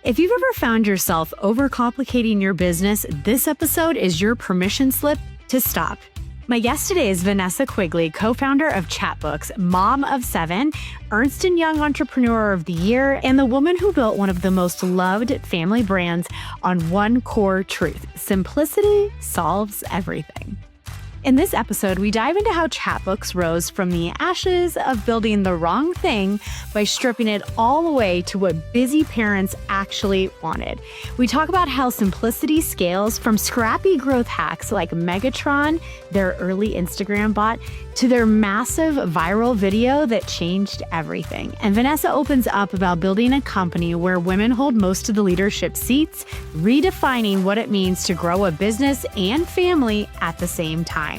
If you've ever found yourself overcomplicating your business, this episode is your permission slip to stop. My guest today is Vanessa Quigley, co-founder of Chatbooks, mom of 7, Ernst & Young Entrepreneur of the Year, and the woman who built one of the most loved family brands on one core truth: simplicity solves everything. In this episode, we dive into how Chatbooks rose from the ashes of building the wrong thing by stripping it all away to what busy parents actually wanted. We talk about how simplicity scales from scrappy growth hacks like Megatron, their early Instagram bot, to their massive viral video that changed everything. And Vanessa opens up about building a company where women hold most of the leadership seats, redefining what it means to grow a business and family at the same time.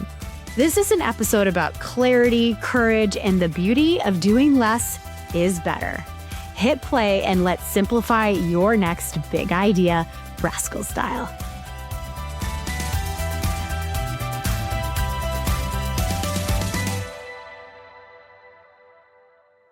This is an episode about clarity, courage, and the beauty of doing less is better. Hit play and let's simplify your next big idea, Rascal style.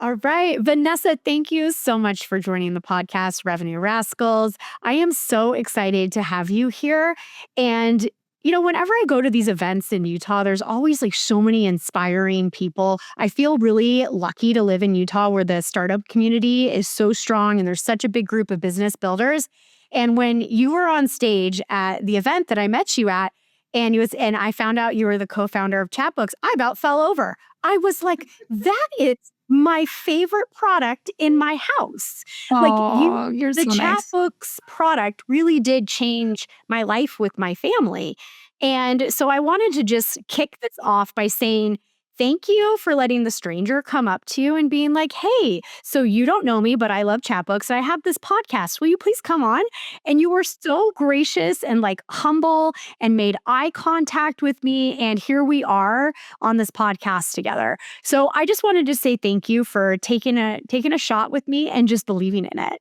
All right, Vanessa, thank you so much for joining the podcast, Revenue Rascals. I am so excited to have you here. And whenever I go to these events in Utah, there's always so many inspiring people. I feel really lucky to live in Utah where the startup community is so strong and there's such a big group of business builders. And when you were on stage at the event that I met you at, and I found out you were the co-founder of Chatbooks, I about fell over. I was like, that is my favorite product in my house. You're so the nice. Chatbooks product really did change my life with my family. And so I wanted to just kick this off by saying, thank you for letting the stranger come up to you and being like, hey, so you don't know me, but I love Chatbooks. I have this podcast. Will you please come on? And you were so gracious and humble and made eye contact with me. And here we are on this podcast together. So I just wanted to say thank you for taking a shot with me and just believing in it.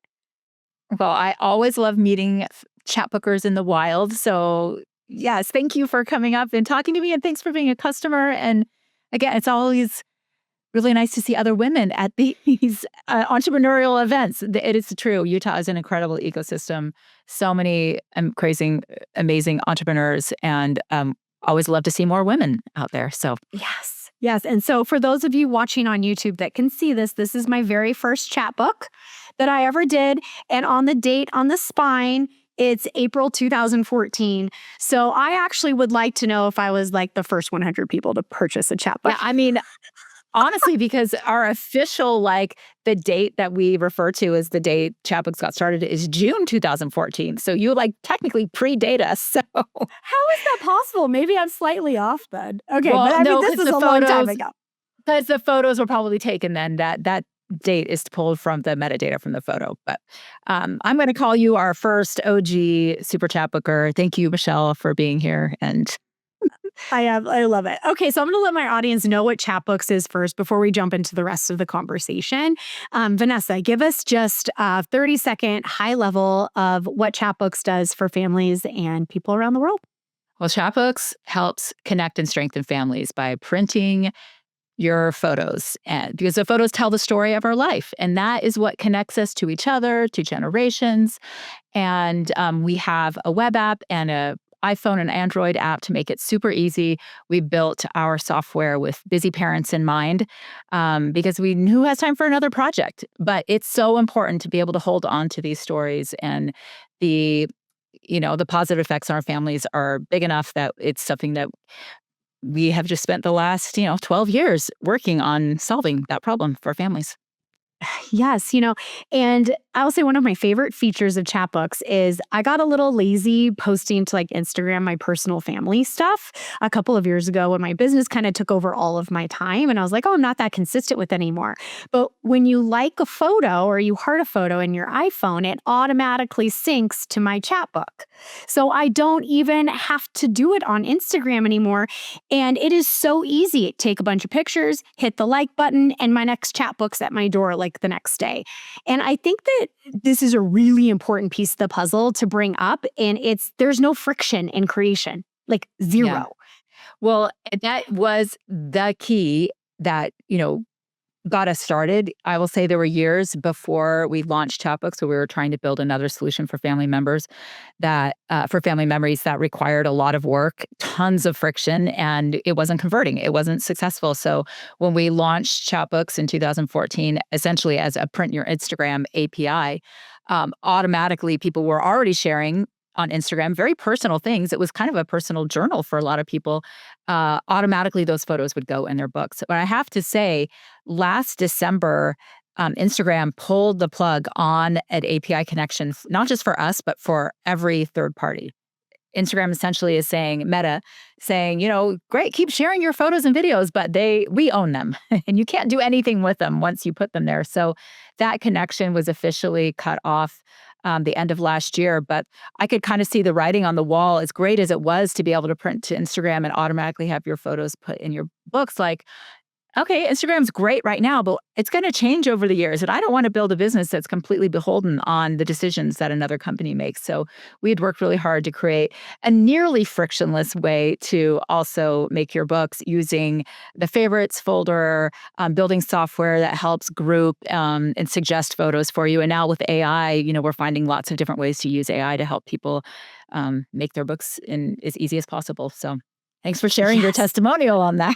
Well, I always love meeting Chatbookers in the wild. So yes, thank you for coming up and talking to me. And thanks for being a customer. And again, it's always really nice to see other women at these entrepreneurial events. It is true. Utah is an incredible ecosystem. So many crazy, amazing entrepreneurs, and always love to see more women out there. So Yes. And so for those of you watching on YouTube that can see this is my very first Chatbook that I ever did. And on the date on the spine, it's April 2014. So I actually would like to know if I was the first 100 people to purchase a Chatbook. yeah, I mean, honestly, because our official, the date that we refer to as the date Chatbooks got started is June 2014. So you technically predate us. So how is that possible? Maybe I'm slightly off then. Okay, well, but no, this is a long time ago. Because the photos were probably taken then. That date is pulled from the metadata from the photo. But I'm going to call you our first OG super Chatbooker. Thank you, Michelle, for being here. And I love it. Okay, so I'm going to let my audience know what Chatbooks is first before we jump into the rest of the conversation. Vanessa, give us just a 30-second high level of what Chatbooks does for families and people around the world. Well, Chatbooks helps connect and strengthen families by printing your photos, and because the photos tell the story of our life, and that is what connects us to each other, to generations. And we have a web app and a iPhone and Android app to make it super easy. We built our software with busy parents in mind because who has time for another project? But it's so important to be able to hold on to these stories, and the positive effects on our families are big enough that it's something that we have just spent the last, 12 years working on solving that problem for families. Yes, and I'll say one of my favorite features of Chatbooks is I got a little lazy posting to Instagram my personal family stuff a couple of years ago when my business kind of took over all of my time. And I was like, oh, I'm not that consistent with it anymore. But when you like a photo or you heart a photo in your iPhone, it automatically syncs to my Chatbook. So I don't even have to do it on Instagram anymore. And it is so easy. Take a bunch of pictures, hit the like button, and my next Chatbook's at my door the next day. And I think that this is a really important piece of the puzzle to bring up. And there's no friction in creation, zero. Yeah. Well, that was the key that, got us started. I will say there were years before we launched Chatbooks where we were trying to build another solution for family members for family memories that required a lot of work, tons of friction, and it wasn't converting. It wasn't successful. So when we launched Chatbooks in 2014, essentially as a print your Instagram API, automatically people were already sharing on Instagram very personal things. It was kind of a personal journal for a lot of people. Automatically, those photos would go in their books. But I have to say, last December, Instagram pulled the plug on an API connection, not just for us, but for every third party. Instagram essentially is saying, Meta, saying, great, keep sharing your photos and videos, but we own them and you can't do anything with them once you put them there. So that connection was officially cut off the end of last year. But I could kind of see the writing on the wall, as great as it was to be able to print to Instagram and automatically have your photos put in your books. Like, okay, Instagram's great right now, but it's going to change over the years. And I don't want to build a business that's completely beholden on the decisions that another company makes. So we had worked really hard to create a nearly frictionless way to also make your books using the favorites folder, building software that helps group and suggest photos for you. And now with AI, we're finding lots of different ways to use AI to help people make their books as easy as possible. So thanks for sharing your testimonial on that.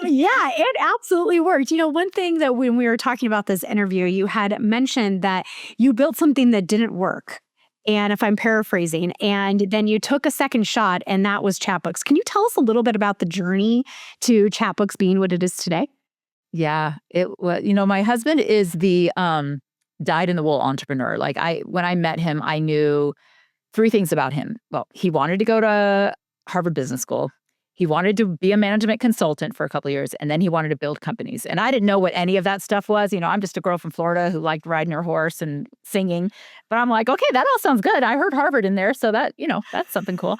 Yeah, it absolutely worked. One thing that when we were talking about this interview, you had mentioned that you built something that didn't work. And if I'm paraphrasing, and then you took a second shot, and that was Chatbooks. Can you tell us a little bit about the journey to Chatbooks being what it is today? Yeah, it was, my husband is the dyed-in-the-wool entrepreneur. Like when I met him, I knew three things about him. Well, he wanted to go to Harvard Business School. He wanted to be a management consultant for a couple of years, and then he wanted to build companies. And I didn't know what any of that stuff was. I'm just a girl from Florida who liked riding her horse and singing. But I'm like, okay, that all sounds good. I heard Harvard in there, so that's something cool.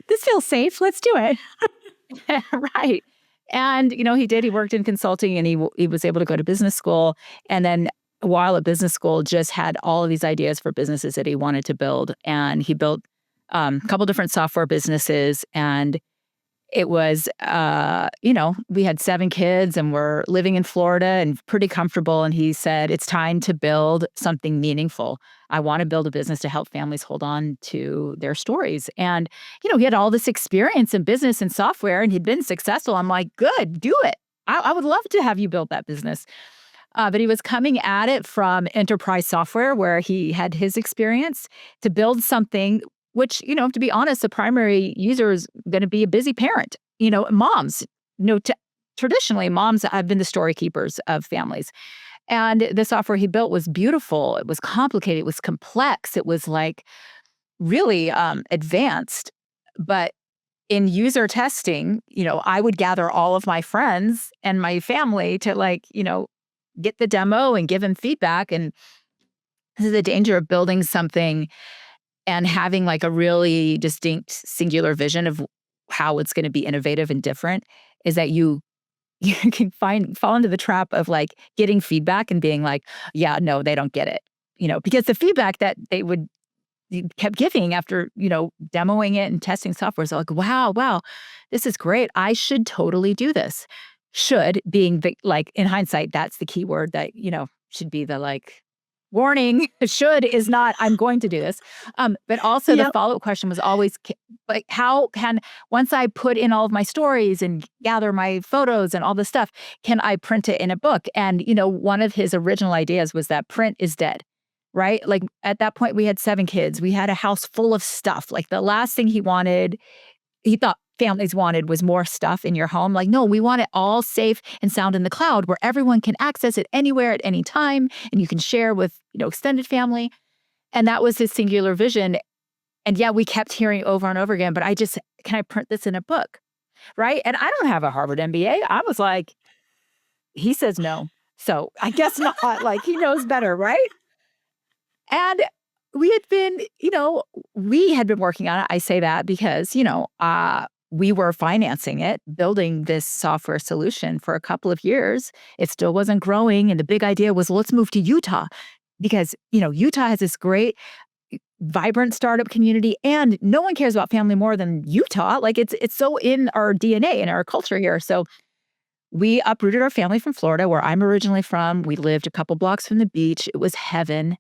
This feels safe. Let's do it. Right. And, he did. He worked in consulting, and he was able to go to business school. And then while at business school, just had all of these ideas for businesses that he wanted to build. And he built a couple different software businesses, and it was, we had 7 kids and we're living in Florida and pretty comfortable. And he said, it's time to build something meaningful. I want to build a business to help families hold on to their stories. And, he had all this experience in business and software, and he'd been successful. I'm like, good, do it. I would love to have you build that business. But he was coming at it from enterprise software, where he had his experience, to build something which, to be honest, the primary user is going to be a busy parent. Moms, traditionally, moms have been the story keepers of families. And the software he built was beautiful. It was complicated. It was complex. It was like really advanced. But in user testing, I would gather all of my friends and my family to get the demo and give them feedback. And this is the danger of building something and having like a really distinct singular vision of how it's going to be innovative and different, is that you can fall into the trap of like getting feedback and being like, yeah, no, they don't get it. Because the feedback that they kept giving after, demoing it and testing software is like, wow, this is great. I should totally do this. Should being the, like, in hindsight, that's the key word that, should be the like, warning. Should is not, I'm going to do this. But also the follow-up question was always like, how can, once I put in all of my stories and gather my photos and all this stuff, can I print it in a book? And, one of his original ideas was that print is dead, right? Like at that point we had 7 kids. We had a house full of stuff. Like the last thing he thought families wanted was more stuff in your home. Like, no, we want it all safe and sound in the cloud where everyone can access it anywhere at any time, and you can share with, extended family. And that was his singular vision. And yeah, we kept hearing over and over again, but can I print this in a book? Right? And I don't have a Harvard MBA. I was like, he says no. So I guess not. Like, he knows better, right? And we had been working on it. I say that because, we were financing it, building this software solution for a couple of years. It still wasn't growing. And the big idea was, let's move to Utah because, Utah has this great, vibrant startup community, and no one cares about family more than Utah. Like it's so in our DNA, in our culture here. So we uprooted our family from Florida, where I'm originally from. We lived a couple blocks from the beach. It was heaven.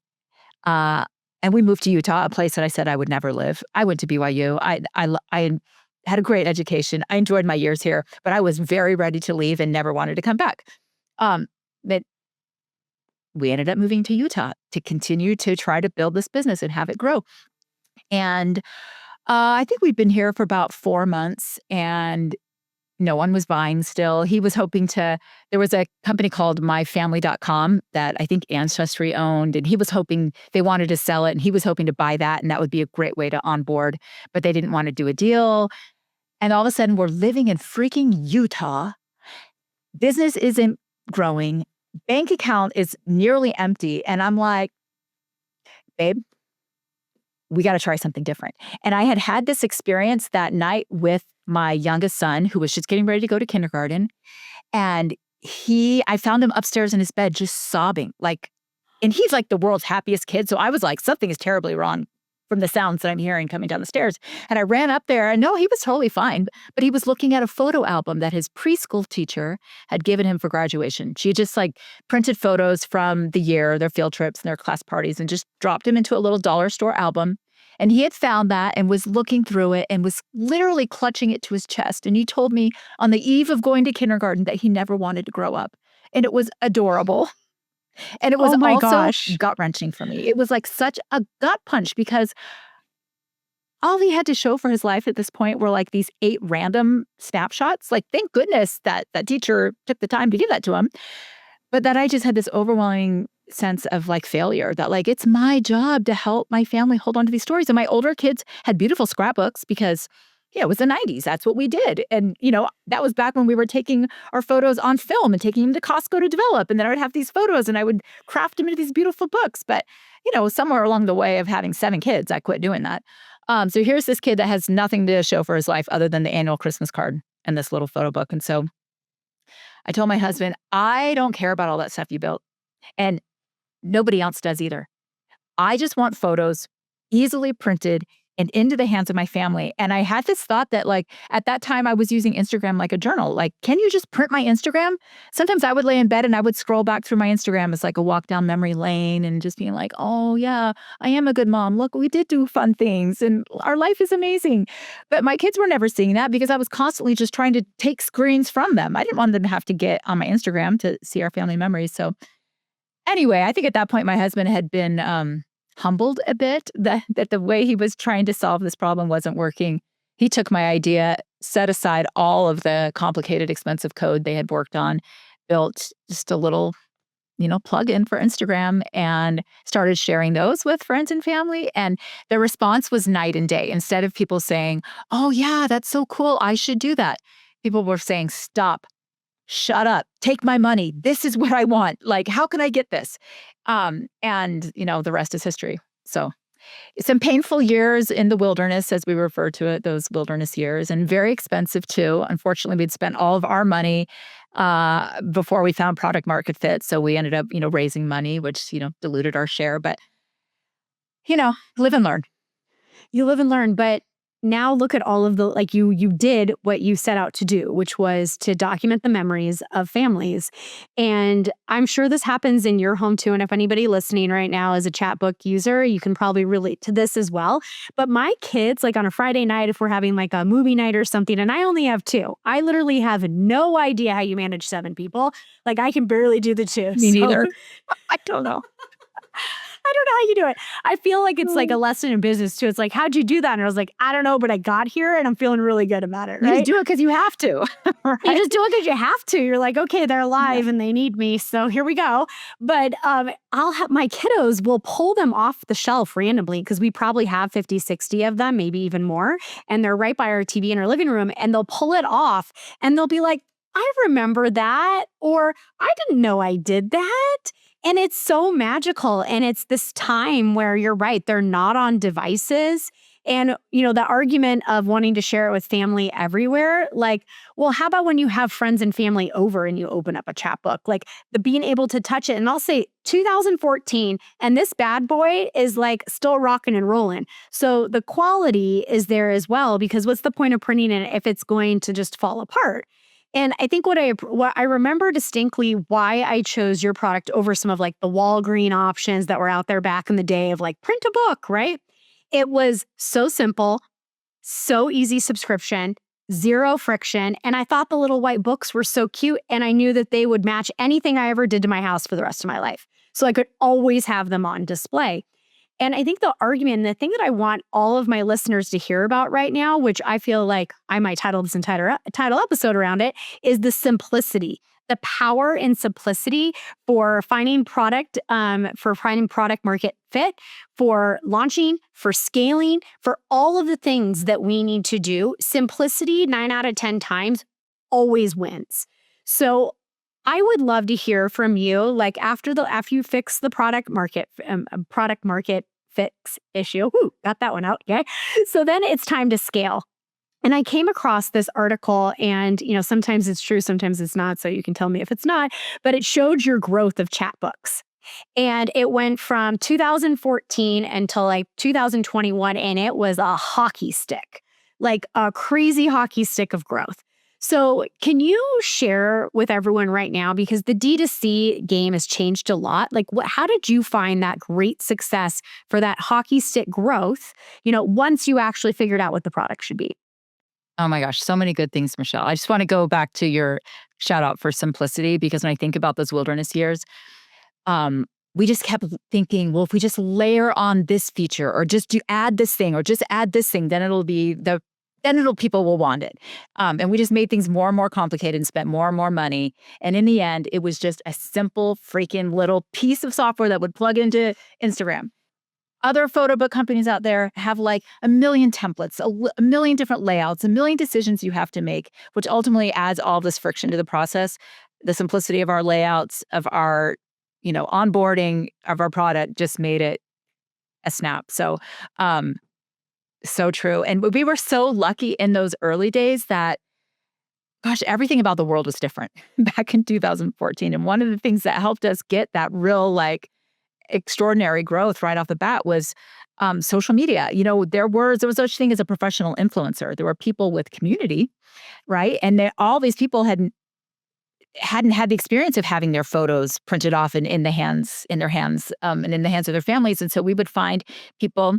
Uh, and we moved to Utah, a place that I said I would never live. I went to BYU. I had a great education. I enjoyed my years here, but I was very ready to leave and never wanted to come back. But we ended up moving to Utah to continue to try to build this business and have it grow. And I think we'd been here for about 4 months, and no one was buying still. He was hoping to, there was a company called myfamily.com that I think Ancestry owned, and he was hoping they wanted to sell it, and he was hoping to buy that, and that would be a great way to onboard, but they didn't want to do a deal. And all of a sudden, we're living in freaking Utah. Business isn't growing. Bank account is nearly empty. And I'm like, babe, we got to try something different. And I had this experience that night with my youngest son, who was just getting ready to go to kindergarten. And I found him upstairs in his bed just sobbing. And he's like the world's happiest kid. So I was like, something is terribly wrong from the sounds that I'm hearing coming down the stairs. And I ran up there, and no, he was totally fine. But he was looking at a photo album that his preschool teacher had given him for graduation. She just printed photos from the year, their field trips and their class parties, and just dropped him into a little dollar store album. And he had found that and was looking through it and was literally clutching it to his chest. And he told me on the eve of going to kindergarten that he never wanted to grow up. And it was adorable. And it was gut-wrenching for me. It was like such a gut punch, because all he had to show for his life at this point were like these 8 random snapshots. Thank goodness that teacher took the time to give that to him. But that I just had this overwhelming sense of failure, that it's my job to help my family hold on to these stories. And my older kids had beautiful scrapbooks because it was the 90s. That's what we did. And, that was back when we were taking our photos on film and taking them to Costco to develop. And then I would have these photos and I would craft them into these beautiful books. But, somewhere along the way of having 7 kids, I quit doing that. So here's this kid that has nothing to show for his life other than the annual Christmas card and this little photo book. And so I told my husband, I don't care about all that stuff you built. And nobody else does either. I just want photos easily printed and into the hands of my family. And I had this thought that at that time I was using Instagram like a journal. Can you just print my Instagram? Sometimes I would lay in bed and I would scroll back through my Instagram as a walk down memory lane and just being like, oh yeah, I am a good mom. Look, we did do fun things and our life is amazing. But my kids were never seeing that because I was constantly just trying to take screens from them. I didn't want them to have to get on my Instagram to see our family memories. So anyway, I think at that point my husband had been humbled a bit that the way he was trying to solve this problem wasn't working. He took my idea, set aside all of the complicated, expensive code they had worked on, built just a little, plug-in for Instagram, and started sharing those with friends and family. And the response was night and day. Instead of people saying, oh yeah, that's so cool, I should do that, people were saying, stop. Shut up, take my money. This is what I want. How can I get this? And the rest is history. So some painful years in the wilderness, as we refer to it, those wilderness years, and very expensive too. Unfortunately, we'd spent all of our money before we found product market fit. So we ended up, raising money, which, diluted our share. But, live and learn. You live and learn. But now look at all of the, you did what you set out to do, which was to document the memories of families. And I'm sure this happens in your home too. And if anybody listening right now is a Chatbook user, you can probably relate to this as well. But my kids, on a Friday night, if we're having a movie night or something, and I only have 2, I literally have no idea how you manage 7 people. I can barely do the 2. Me neither. I don't know. I don't know how you do it. I feel like it's a lesson in business too. It's how'd you do that? And I was like, I don't know, but I got here and I'm feeling really good about it. Right? You just do it because you have to. Right? You just do it because you have to. You're like, okay, they're alive and they need me. So here we go. But I'll have my kiddos will pull them off the shelf randomly because we probably have 50, 60 of them, maybe even more. And they're right by our TV in our living room, and they'll pull it off and they'll be like, I remember that, or I didn't know I did that. And it's so magical. And it's this time where you're right, they're not on devices. And, the argument of wanting to share it with family everywhere, well, how about when you have friends and family over and you open up a chapbook? The being able to touch it. And I'll say 2014, and this bad boy is still rocking and rolling. So the quality is there as well, because what's the point of printing it if it's going to just fall apart? And I think what I remember distinctly why I chose your product over some of like the Walgreen options that were out there back in the day of like print a book, right? It was so simple, so easy subscription, zero friction. And I thought the little white books were so cute. And I knew that they would match anything I ever did to my house for the rest of my life. So I could always have them on display. And I think the argument, and the thing that I want all of my listeners to hear about right now, which I feel like I might title this entire title episode around it, is the simplicity, the power in simplicity for finding product market fit, for launching, for scaling, for all of the things that we need to do. Simplicity 9 out of 10 times always wins. So I would love to hear from you, like after you fix the product market fix issue. Woo, got that one out. Okay. So then it's time to scale. And I came across this article, and sometimes it's true, sometimes it's not. So you can tell me if it's not, but it showed your growth of Chatbooks. And it went from 2014 until like 2021, and it was a hockey stick, like a crazy hockey stick of growth. So can you share with everyone right now, because the D2C game has changed a lot, like how did you find that great success for that hockey stick growth, once you actually figured out what the product should be? Oh my gosh, so many good things, Michelle. I just want to go back to your shout out for simplicity, because when I think about those wilderness years, we just kept thinking, well, if we just layer on this feature or just add this thing or just add this thing, then people will want it. And we just made things more and more complicated and spent more and more money. And in the end, it was just a simple freaking little piece of software that would plug into Instagram. Other photo book companies out there have like a million templates, a million different layouts, a million decisions you have to make, which ultimately adds all this friction to the process. The simplicity of our layouts, of our, onboarding of our product just made it a snap. So, so true. And we were so lucky in those early days that, gosh, everything about the world was different back in 2014. And one of the things that helped us get that real, like, extraordinary growth right off the bat was social media. There was such thing as a professional influencer. There were people with community, right? And all these people hadn't had the experience of having their photos printed off and in their hands, and in the hands of their families. And so we would find people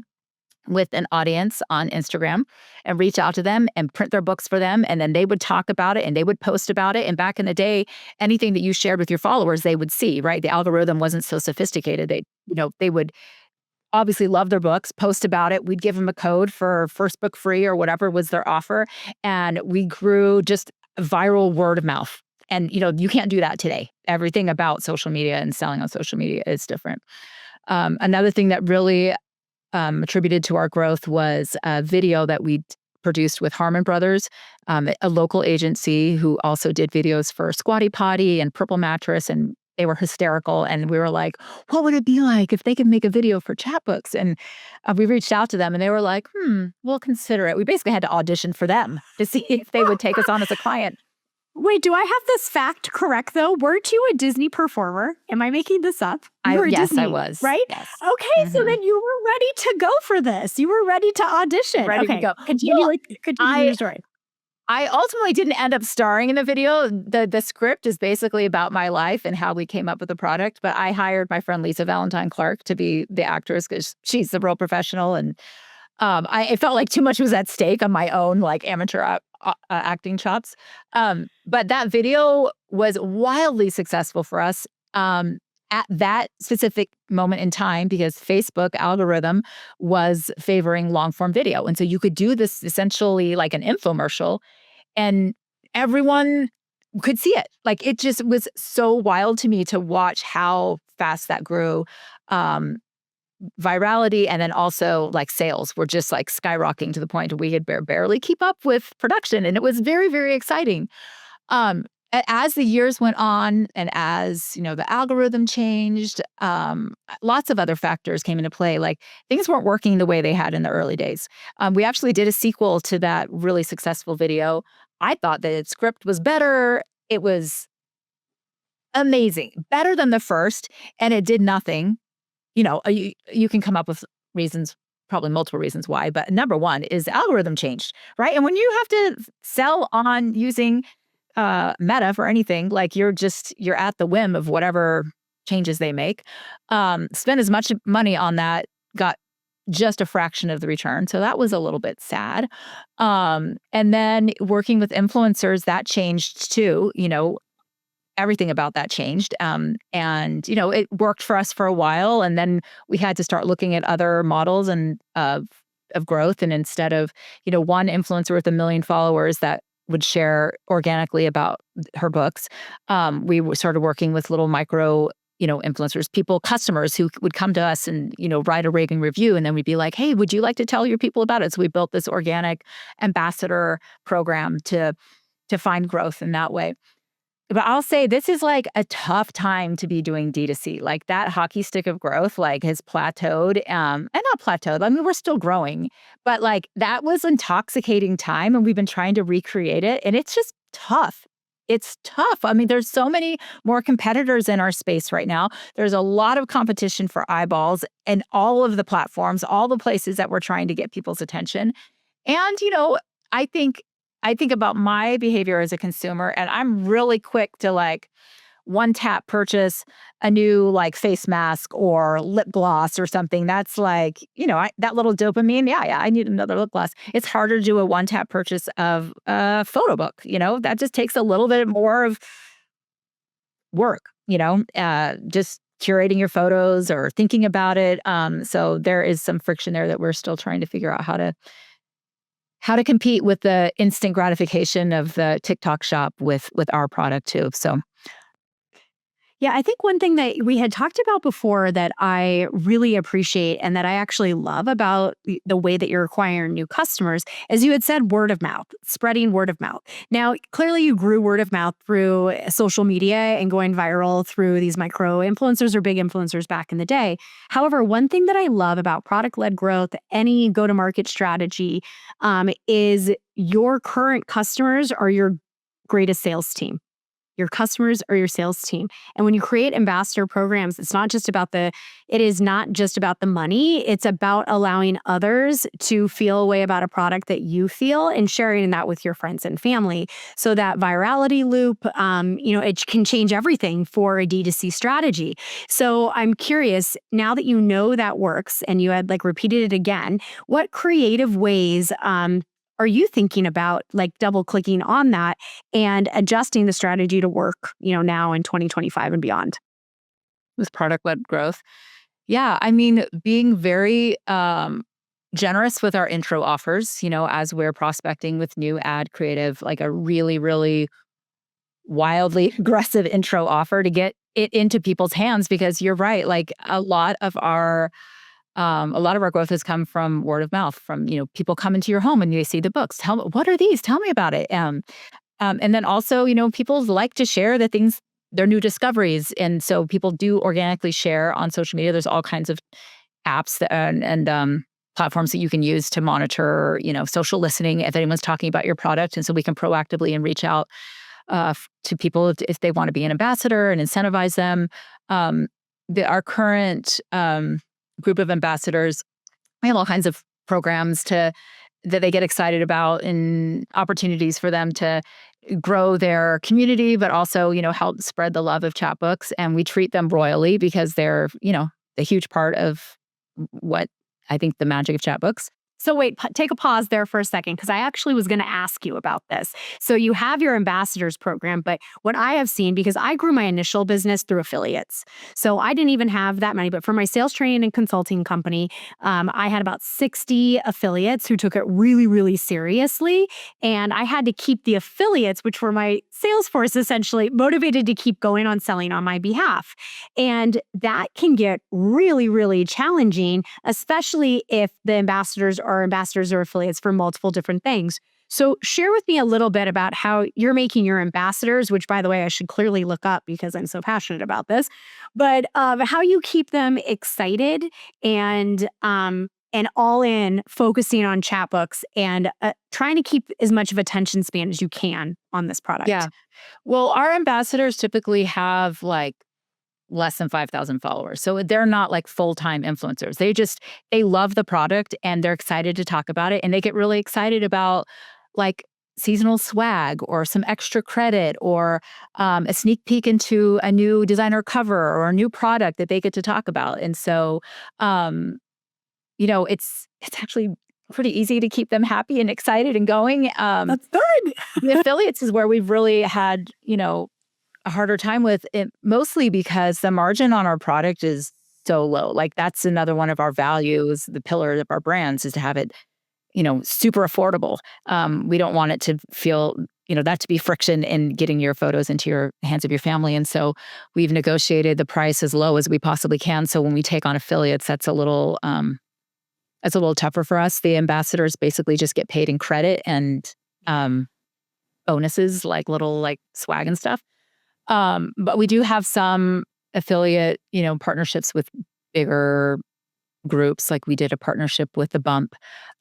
with an audience on Instagram and reach out to them and print their books for them. And then they would talk about it and they would post about it. And back in the day, anything that you shared with your followers, they would see, right? The algorithm wasn't so sophisticated. They would obviously love their books, post about it. We'd give them a code for first book free or whatever was their offer. And we grew just viral word of mouth. And, you can't do that today. Everything about social media and selling on social media is different. Another thing that really attributed to our growth was a video that we produced with Harmon Brothers, a local agency who also did videos for Squatty Potty and Purple Mattress, and they were hysterical. And we were like, what would it be like if they could make a video for Chatbooks? And we reached out to them and they were like, we'll consider it. We basically had to audition for them to see if they would take us on as a client. Wait, do I have this fact correct, though? Weren't you a Disney performer? Am I making this up? Yes, Disney, I was. Right? Yes. Okay, so then you were ready to go for this. You were ready to audition. Ready to go. Continue your story. I ultimately didn't end up starring in the video. The script is basically about my life and how we came up with the product. But I hired my friend Lisa Valentine Clark to be the actress because she's the real professional. And it felt like too much was at stake on my own, like, amateur acting chops. But that video was wildly successful for us at that specific moment in time because Facebook algorithm was favoring long form video. And so you could do this essentially like an infomercial and everyone could see it. Like, it just was so wild to me to watch how fast that grew. Virality and then also like sales were just like skyrocketing to the point we could barely keep up with production. And it was very, very exciting. As the years went on and as, the algorithm changed, lots of other factors came into play. Like, things weren't working the way they had in the early days. We actually did a sequel to that really successful video. I thought that its script was better. It was amazing, better than the first, and it did nothing. You can come up with reasons, probably multiple reasons why, but number one is the algorithm changed, right? And when you have to sell on using Meta for anything. Like you're at the whim of whatever changes they make. Spend as much money on that, got just a fraction of the return. So that was a little bit sad. And then working with influencers, that changed too. Everything about that changed. And it worked for us for a while. And then we had to start looking at other models and of growth. And instead of, one influencer with 1 million followers that would share organically about her books, we started working with little micro influencers, customers who would come to us and, write a raving review. And then we'd be like, hey, would you like to tell your people about it? So we built this organic ambassador program to find growth in that way. But I'll say this is like a tough time to be doing D2C. Like that hockey stick of growth, like has plateaued, and not plateaued. I mean, we're still growing, but like that was intoxicating time, and we've been trying to recreate it, and it's just tough. It's tough. I mean, there's so many more competitors in our space right now. There's a lot of competition for eyeballs and all of the platforms, all the places that we're trying to get people's attention. And, I think about my behavior as a consumer, and I'm really quick to like one tap purchase a new like face mask or lip gloss or something. That's like, that little dopamine. Yeah, I need another lip gloss. It's harder to do a one tap purchase of a photo book. That just takes a little bit more of work, just curating your photos or thinking about it. So there is some friction there that we're still trying to figure out how to compete with the instant gratification of the TikTok shop with our product too. So Yeah, I think one thing that we had talked about before that I really appreciate and that I actually love about the way that you're acquiring new customers is you had said word of mouth, spreading word of mouth. Now, clearly you grew word of mouth through social media and going viral through these micro influencers or big influencers back in the day. However, one thing that I love about product-led growth, any go-to-market strategy, is your current customers are your greatest sales team. Your customers are your sales team. And when you create ambassador programs, it is not just about the money. It's about allowing others to feel a way about a product that you feel and sharing that with your friends and family. So that virality loop, it can change everything for a D2C strategy. So I'm curious, now that you know that works and you had like repeated it again, what creative ways are you thinking about like double clicking on that and adjusting the strategy to work, now in 2025 and beyond? with product-led growth. Yeah, I mean, being very generous with our intro offers, as we're prospecting with new ad creative, like a really, really wildly aggressive intro offer to get it into people's hands, because you're right, like a lot of our growth has come from word of mouth, from, people come into your home and they see the books. What are these? Tell me about it. And then also, people like to share the things, their new discoveries. And so people do organically share on social media. There's all kinds of apps and platforms that you can use to monitor, social listening if anyone's talking about your product. And so we can proactively and reach out to people if they want to be an ambassador and incentivize them. Our current group of ambassadors, we have all kinds of programs that they get excited about and opportunities for them to grow their community, but also, help spread the love of Chatbooks. And we treat them royally because they're, a huge part of what I think the magic of Chatbooks. So wait, take a pause there for a second, because I actually was going to ask you about this. So you have your ambassadors program, but what I have seen, because I grew my initial business through affiliates. So I didn't even have that many, but for my sales training and consulting company, I had about 60 affiliates who took it really, really seriously. And I had to keep the affiliates, which were my sales force, essentially motivated to keep going on selling on my behalf. And that can get really, really challenging, especially if the ambassadors or affiliates for multiple different things. So share with me a little bit about how you're making your ambassadors, which, by the way, I should clearly look up because I'm so passionate about this, but how you keep them excited and all in, focusing on Chatbooks and trying to keep as much of attention span as you can on this product. Yeah. Well, our ambassadors typically have like less than 5,000 followers. So they're not like full-time influencers. They love the product and they're excited to talk about it. And they get really excited about like seasonal swag or some extra credit or a sneak peek into a new designer cover or a new product that they get to talk about. And so, it's actually pretty easy to keep them happy and excited and going. That's good. The affiliates is where we've really had, a harder time with it, mostly because the margin on our product is so low. Like that's another one of our values, the pillar of our brands is to have it, super affordable. We don't want it to feel, that to be friction in getting your photos into your hands of your family. And so we've negotiated the price as low as we possibly can. So when we take on affiliates, that's a little tougher for us. The ambassadors basically just get paid in credit and bonuses, like little like swag and stuff. But we do have some affiliate, partnerships with bigger groups. Like we did a partnership with The Bump.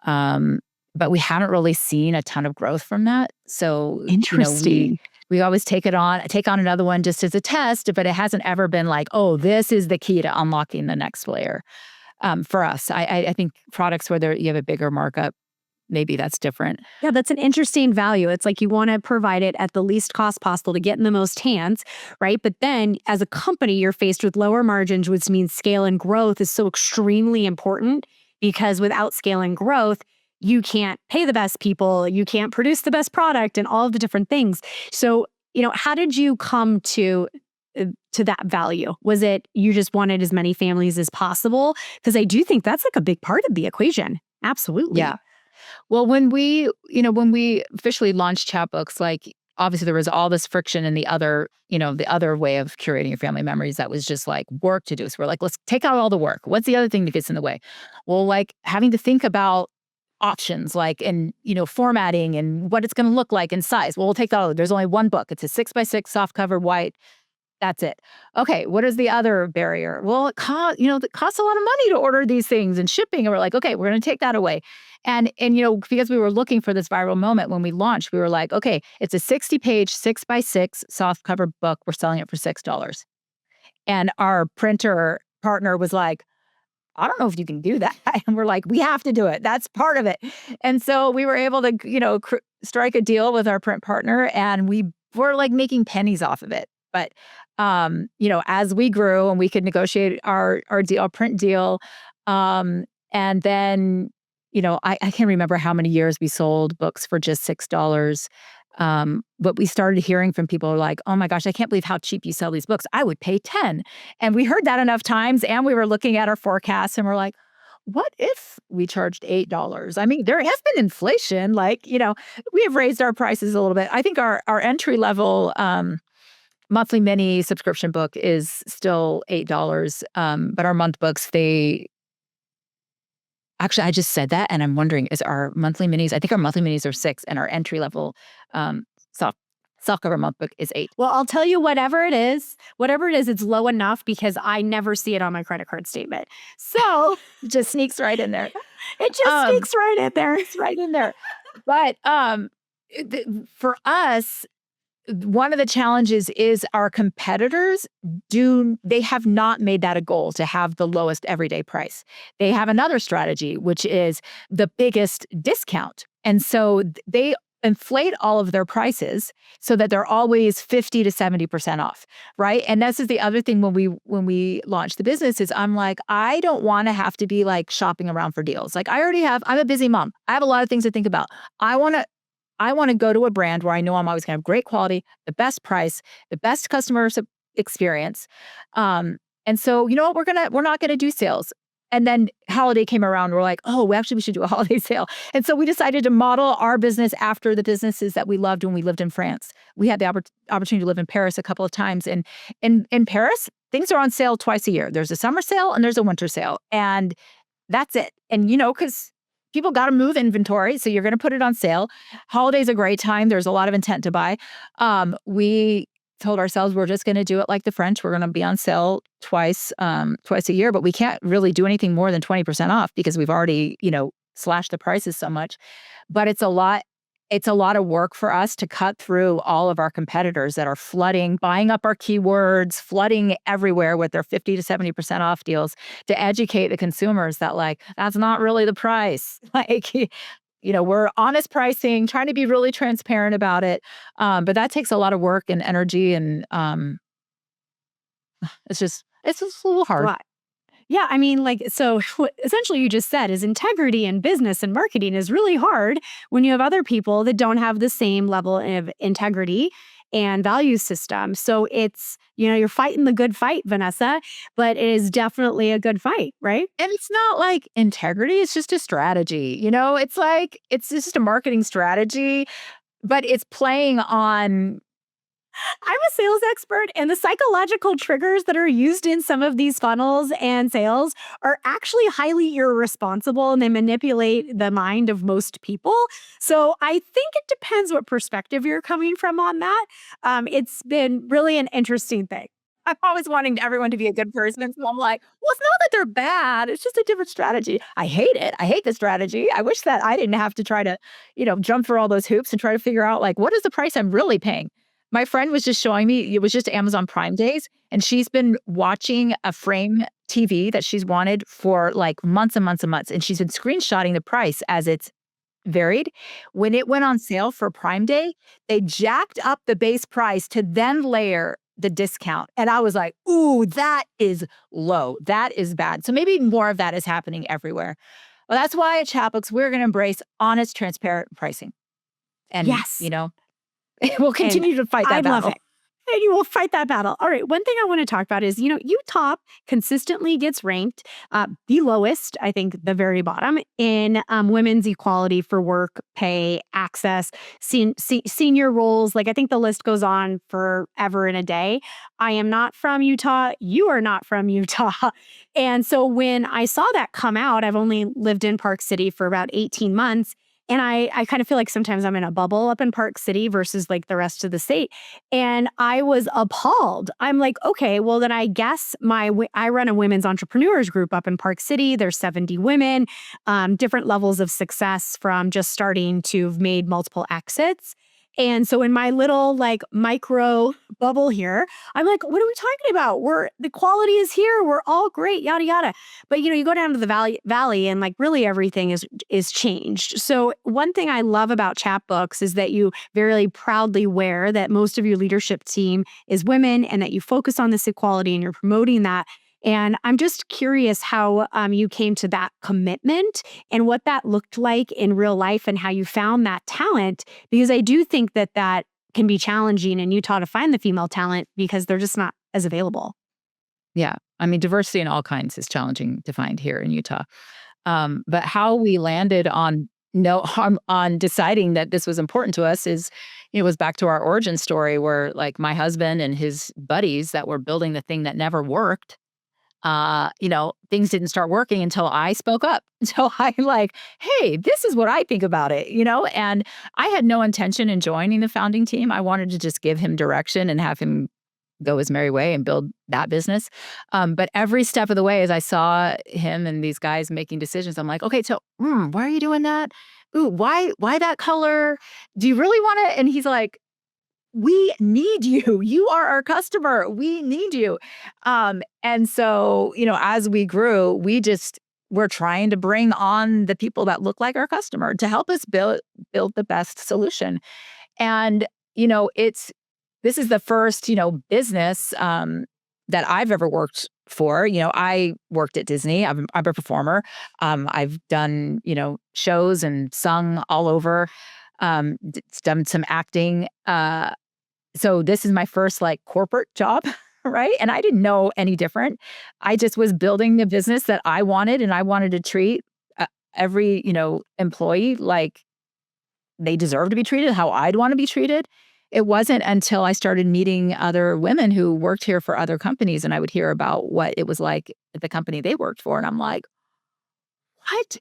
But we haven't really seen a ton of growth from that. So interesting. We always take on another one just as a test, but it hasn't ever been like, oh, this is the key to unlocking the next layer. For us, I think products where you have a bigger markup, maybe that's different. Yeah, that's an interesting value. It's like you want to provide it at the least cost possible to get in the most hands, right? But then as a company, you're faced with lower margins, which means scale and growth is so extremely important because without scale and growth, you can't pay the best people, you can't produce the best product and all of the different things. So, how did you come to that value? Was it you just wanted as many families as possible? Because I do think that's like a big part of the equation. Absolutely. Yeah. Well, when we officially launched Chatbooks, like obviously there was all this friction in the other way of curating your family memories that was just like work to do. So we're like, let's take out all the work. What's the other thing that gets in the way? Well, like having to think about options, like and formatting and what it's going to look like in size. Well, we'll take that all. There's only one book. It's a 6x6 soft cover white. That's it. Okay, what is the other barrier? Well, it costs a lot of money to order these things and shipping. And we're like, okay, we're going to take that away. And because we were looking for this viral moment when we launched, we were like, okay, it's a 60-page 6x6 soft cover book. We're selling it for $6. And our printer partner was like, I don't know if you can do that. And we're like, we have to do it. That's part of it. And so we were able to, strike a deal with our print partner, and we were like making pennies off of it. But, as we grew and we could negotiate our deal, our print deal, and then, I can't remember how many years we sold books for just $6. But we started hearing from people like, oh my gosh, I can't believe how cheap you sell these books. I would pay 10. And we heard that enough times. And we were looking at our forecasts and we're like, what if we charged $8? I mean, there has been inflation. Like, we have raised our prices a little bit. I think our entry level, monthly mini subscription book is still $8. But our month books, actually, I just said that and I'm wondering, is our monthly minis, I think our monthly minis are $6 and our entry level softcover month book is $8. Well, I'll tell you, whatever it is, it's low enough because I never see it on my credit card statement. So it just sneaks right in there. It just sneaks right in there. It's right in there. But for us, one of the challenges is our competitors they have not made that a goal to have the lowest everyday price. They have another strategy, which is the biggest discount. And so they inflate all of their prices so that they're always 50 to 70% off, right? And this is the other thing when we launched the business is I'm like, I don't want to have to be like shopping around for deals. Like I'm a busy mom. I have a lot of things to think about. I want to go to a brand where I know I'm always going to have great quality, the best price, the best customer experience. And so, you know what, we're not going to do sales. And then holiday came around. We're like, oh, we should do a holiday sale. And so we decided to model our business after the businesses that we loved when we lived in France. We had the opportunity to live in Paris a couple of times. And in Paris, things are on sale twice a year. There's a summer sale and there's a winter sale. And that's it. And, because people got to move inventory, so you're going to put it on sale. Holiday's a great time. There's a lot of intent to buy. We told ourselves we're just going to do it like the French. We're going to be on sale twice a year, but we can't really do anything more than 20% off because we've already, slashed the prices so much. But it's a lot of work for us to cut through all of our competitors that are buying up our keywords, flooding everywhere with their 50 to 70% off deals to educate the consumers that like, that's not really the price. Like, we're honest pricing, trying to be really transparent about it. But that takes a lot of work and energy, and it's just a little hard. Right. Yeah, I mean, like, so what essentially you just said is integrity in business and marketing is really hard when you have other people that don't have the same level of integrity and value system. So it's, you're fighting the good fight, Vanessa, but it is definitely a good fight, right? And it's not like integrity, it's just a strategy. It's like it's just a marketing strategy, but it's playing on. I'm a sales expert, and the psychological triggers that are used in some of these funnels and sales are actually highly irresponsible, and they manipulate the mind of most people. So I think it depends what perspective you're coming from on that. It's been really an interesting thing. I'm always wanting everyone to be a good person. So I'm like, well, it's not that they're bad. It's just a different strategy. I hate it. I hate the strategy. I wish that I didn't have to try to, jump through all those hoops and try to figure out, like, what is the price I'm really paying? My friend was just showing me, it was just Amazon Prime days, and she's been watching a frame TV that she's wanted for like months and months and months. And she's been screenshotting the price as it's varied. When it went on sale for Prime Day, they jacked up the base price to then layer the discount. And I was like, ooh, that is low. That is bad. So maybe more of that is happening everywhere. Well, that's why at Chatbooks, we're going to embrace honest, transparent pricing. And, Yes. we'll And continue to fight I that love battle. it. And you will fight that battle. All right. One thing I want to talk about is, Utah consistently gets ranked the lowest, I think the very bottom, in women's equality for work, pay, access, senior roles. Like, I think the list goes on forever and a day. I am not from Utah. You are not from Utah. And so when I saw that come out, I've only lived in Park City for about 18 months. And I kind of feel like sometimes I'm in a bubble up in Park City versus like the rest of the state. And I was appalled. I'm like, okay, well, then I guess I run a women's entrepreneurs group up in Park City. There's 70 women, different levels of success from just starting to have made multiple exits. And so in my little like micro bubble here, I'm like, what are we talking about? The quality is here. We're all great, yada, yada. But you go down to the valley and like really everything is changed. So one thing I love about Chatbooks is that you very proudly wear that most of your leadership team is women and that you focus on this equality and you're promoting that. And I'm just curious how you came to that commitment and what that looked like in real life and how you found that talent, because I do think that can be challenging in Utah to find the female talent because they're just not as available. Yeah. I mean, diversity in all kinds is challenging to find here in Utah. But how we landed on on deciding that this was important to us is, it was back to our origin story where like my husband and his buddies that were building the thing that never worked, things didn't start working until I spoke up. Until I like, hey, this is what I think about it, and I had no intention in joining the founding team. I wanted to just give him direction and have him go his merry way and build that business. But every step of the way, as I saw him and these guys making decisions, I'm like, okay, so why are you doing that? Ooh, why that color? Do you really want to? And he's like, we need you. You are our customer. We need you. And so, as we grew, we're trying to bring on the people that look like our customer to help us build the best solution. And, this is the first, business that I've ever worked for. I worked at Disney. I'm a performer. I've done, shows and sung all over, done some acting. So this is my first like corporate job, right? And I didn't know any different. I just was building the business that I wanted, and I wanted to treat every, employee like they deserve to be treated, how I'd want to be treated. It wasn't until I started meeting other women who worked here for other companies, and I would hear about what it was like at the company they worked for, and I'm like, what?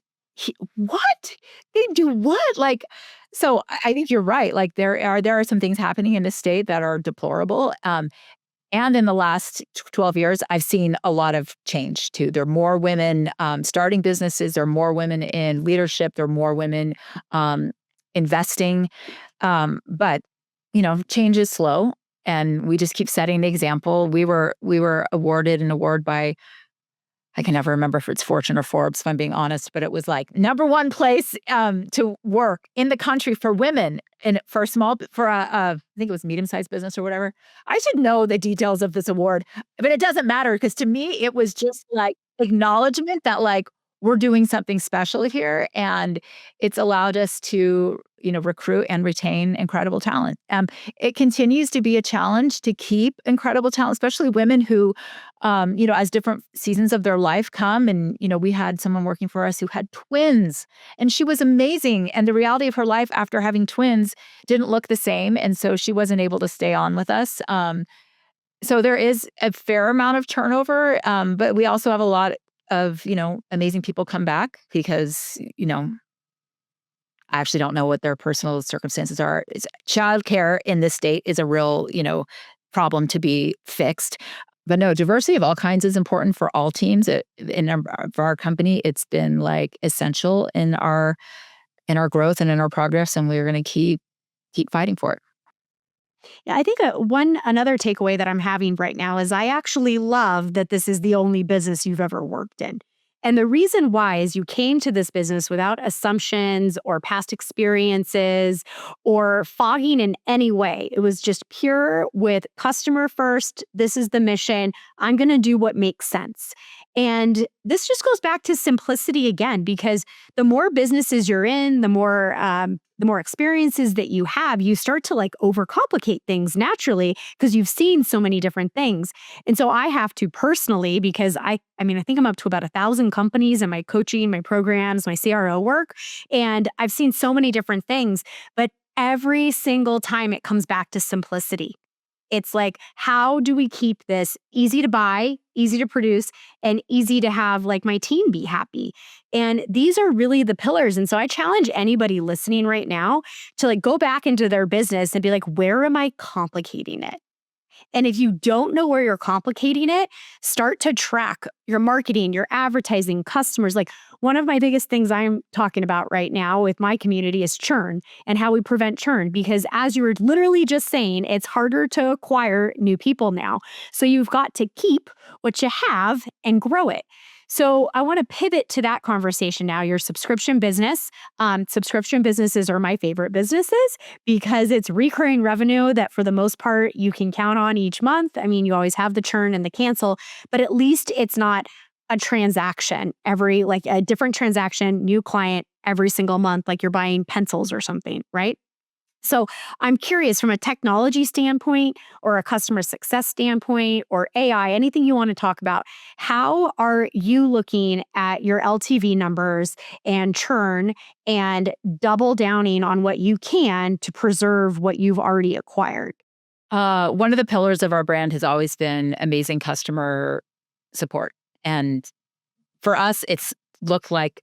What? They do what? Like, so I think you're right. Like there are some things happening in the state that are deplorable. And in the last 12 years, I've seen a lot of change too. There are more women starting businesses. There are more women in leadership. There are more women investing. But change is slow, and we just keep setting the example. We were awarded an award by I can never remember if it's Fortune or Forbes, if I'm being honest, but it was like #1 place to work in the country for women and for I think it was medium-sized business or whatever. I should know the details of this award, but it doesn't matter because to me, it was just like acknowledgement that like we're doing something special here, and it's allowed us to, recruit and retain incredible talent. It continues to be a challenge to keep incredible talent, especially women who, as different seasons of their life come. And, we had someone working for us who had twins, and she was amazing. And the reality of her life after having twins didn't look the same. And so she wasn't able to stay on with us. So there is a fair amount of turnover, but we also have a lot of, amazing people come back because, I actually don't know what their personal circumstances are. Childcare in this state is a real, problem to be fixed. But no, diversity of all kinds is important for all teams. For our company, it's been like essential in our growth and in our progress, and we're going to keep fighting for it. Yeah, I think another takeaway that I'm having right now is I actually love that this is the only business you've ever worked in. And the reason why is you came to this business without assumptions or past experiences or fogging in any way. It was just pure with customer first. This is the mission. I'm going to do what makes sense. And this just goes back to simplicity again, because the more businesses you're in, the more experiences that you have, you start to like overcomplicate things naturally because you've seen so many different things. And so I have to personally, because I think I'm up to about 1,000 companies in my coaching, my programs, my CRO work, and I've seen so many different things, but every single time it comes back to simplicity. It's like, how do we keep this easy to buy, easy to produce, and easy to have like my team be happy? And these are really the pillars. And so I challenge anybody listening right now to like go back into their business and be like, where am I complicating it? And if you don't know where you're complicating it, start to track your marketing, your advertising, customers. Like one of my biggest things I'm talking about right now with my community is churn and how we prevent churn. Because as you were literally just saying, it's harder to acquire new people now. So you've got to keep what you have and grow it. So I want to pivot to that conversation now, your subscription business. Subscription businesses are my favorite businesses because it's recurring revenue that for the most part you can count on each month. I mean, you always have the churn and the cancel, but at least it's not a transaction like a different transaction, new client every single month, like you're buying pencils or something, right? So I'm curious from a technology standpoint or a customer success standpoint or AI, anything you want to talk about, how are you looking at your LTV numbers and churn and double downing on what you can to preserve what you've already acquired? One of the pillars of our brand has always been amazing customer support. And for us, it's looked like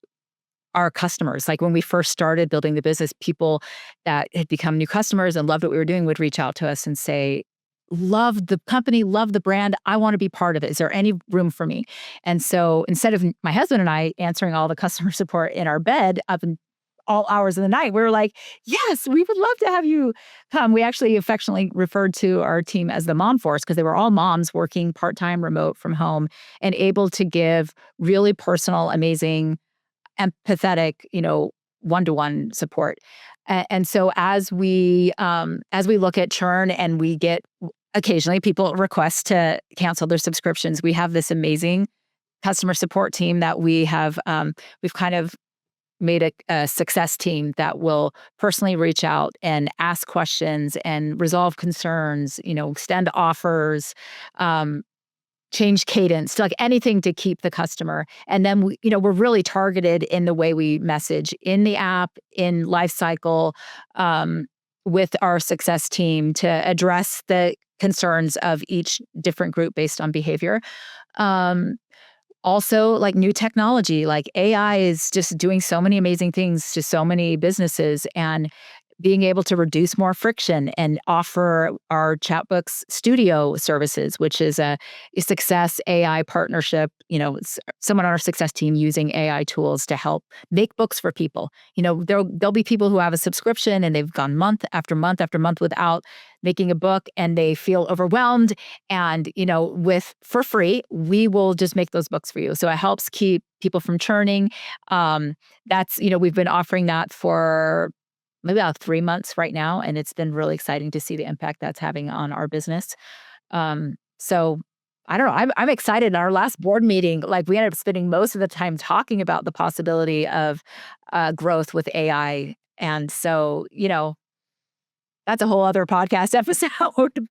our customers. Like when we first started building the business, people that had become new customers and loved what we were doing would reach out to us and say, love the company, love the brand. I want to be part of it. Is there any room for me? And so instead of my husband and I answering all the customer support in our bed up in all hours of the night, we were like, yes, we would love to have you come. We actually affectionately referred to our team as the mom force because they were all moms working part-time remote from home and able to give really personal, amazing, empathetic, one-to-one support. And so as we look at churn and we get occasionally people request to cancel their subscriptions, we have this amazing customer support team that we've kind of made a success team that will personally reach out and ask questions and resolve concerns, extend offers, change cadence, like anything to keep the customer. And then we're really targeted in the way we message in the app, in life cycle, with our success team to address the concerns of each different group based on behavior. Also, like new technology, like AI is just doing so many amazing things to so many businesses. And being able to reduce more friction and offer our Chatbooks studio services, which is a success AI partnership. Someone on our success team using AI tools to help make books for people. There'll be people who have a subscription and they've gone month after month after month without making a book and they feel overwhelmed. And, for free, we will just make those books for you. So it helps keep people from churning. We've been offering that for maybe about 3 months right now. And it's been really exciting to see the impact that's having on our business. So I don't know. I'm excited. In our last board meeting, we ended up spending most of the time talking about the possibility of growth with AI. And so, that's a whole other podcast episode.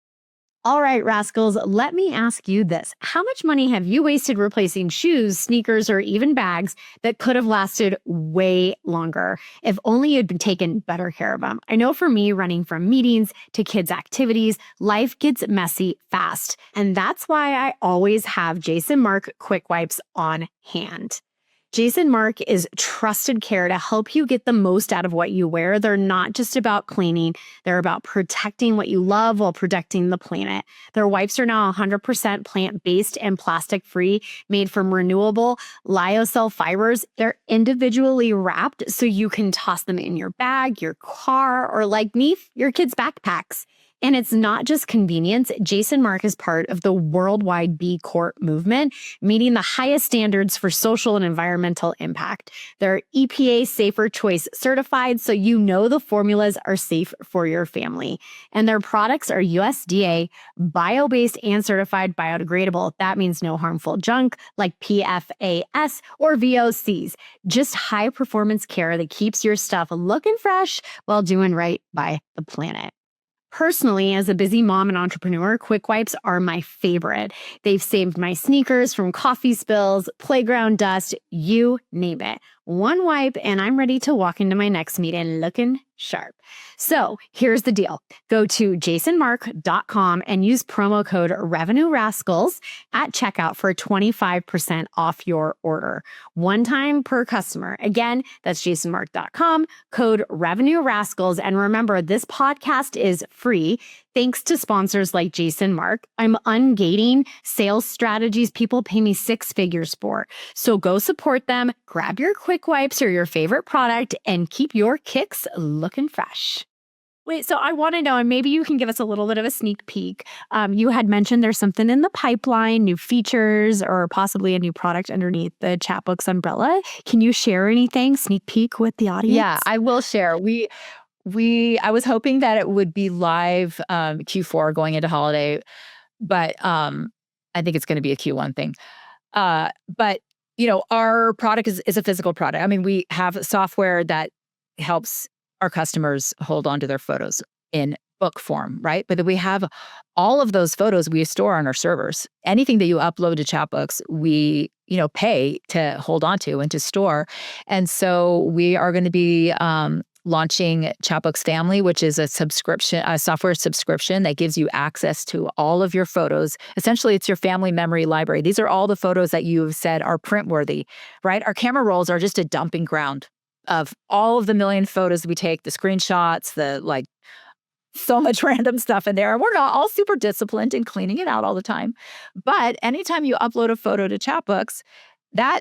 All right, rascals, let me ask you this. How much money have you wasted replacing shoes, sneakers, or even bags that could have lasted way longer if only you'd been taken better care of them? I know for me, running from meetings to kids' activities, life gets messy fast. And that's why I always have Jason Mark Quick Wipes on hand. Jason Mark is trusted care to help you get the most out of what you wear. They're not just about cleaning. They're about protecting what you love while protecting the planet. Their wipes are now 100% plant-based and plastic-free, made from renewable lyocell fibers. They're individually wrapped so you can toss them in your bag, your car, or like me, your kids' backpacks. And it's not just convenience. Jason Mark is part of the worldwide B Corp movement, meeting the highest standards for social and environmental impact. They're EPA Safer Choice certified, so you know the formulas are safe for your family. And their products are USDA, bio-based, and certified biodegradable. That means no harmful junk like PFAS or VOCs. Just high-performance care that keeps your stuff looking fresh while doing right by the planet. Personally, as a busy mom and entrepreneur, Quick Wipes are my favorite. They've saved my sneakers from coffee spills, playground dust, you name it. One wipe and I'm ready to walk into my next meeting looking sharp. So here's the deal. Go to jasonmark.com and use promo code Revenue Rascals at checkout for 25% off your order. One time per customer. Again, that's jasonmark.com, code Revenue Rascals. And remember, this podcast is free thanks to sponsors like Jason Mark. I'm ungating sales strategies people pay me 6 figures for. So go support them, grab your Quick Wipes or your favorite product, and keep your kicks looking fresh. Wait, so I want to know, and maybe you can give us a little bit of a sneak peek. You had mentioned there's something in the pipeline, new features, or possibly a new product underneath the Chatbooks umbrella. Can you share anything, sneak peek with the audience? Yeah, I will share. I was hoping that it would be live Q4 going into holiday, but I think it's going to be a Q1 thing. But our product is a physical product. I mean, we have software that helps our customers hold on to their photos in book form, right? But then we have all of those photos we store on our servers. Anything that you upload to Chatbooks, we pay to hold on to and to store. And so we are going to be launching Chatbooks Family, which is a software subscription that gives you access to all of your photos. Essentially, it's your family memory library. These are all the photos that you've said are print worthy, right? Our camera rolls are just a dumping ground of all of the million photos we take, the screenshots, so much random stuff in there. We're not all super disciplined in cleaning it out all the time. But anytime you upload a photo to Chatbooks,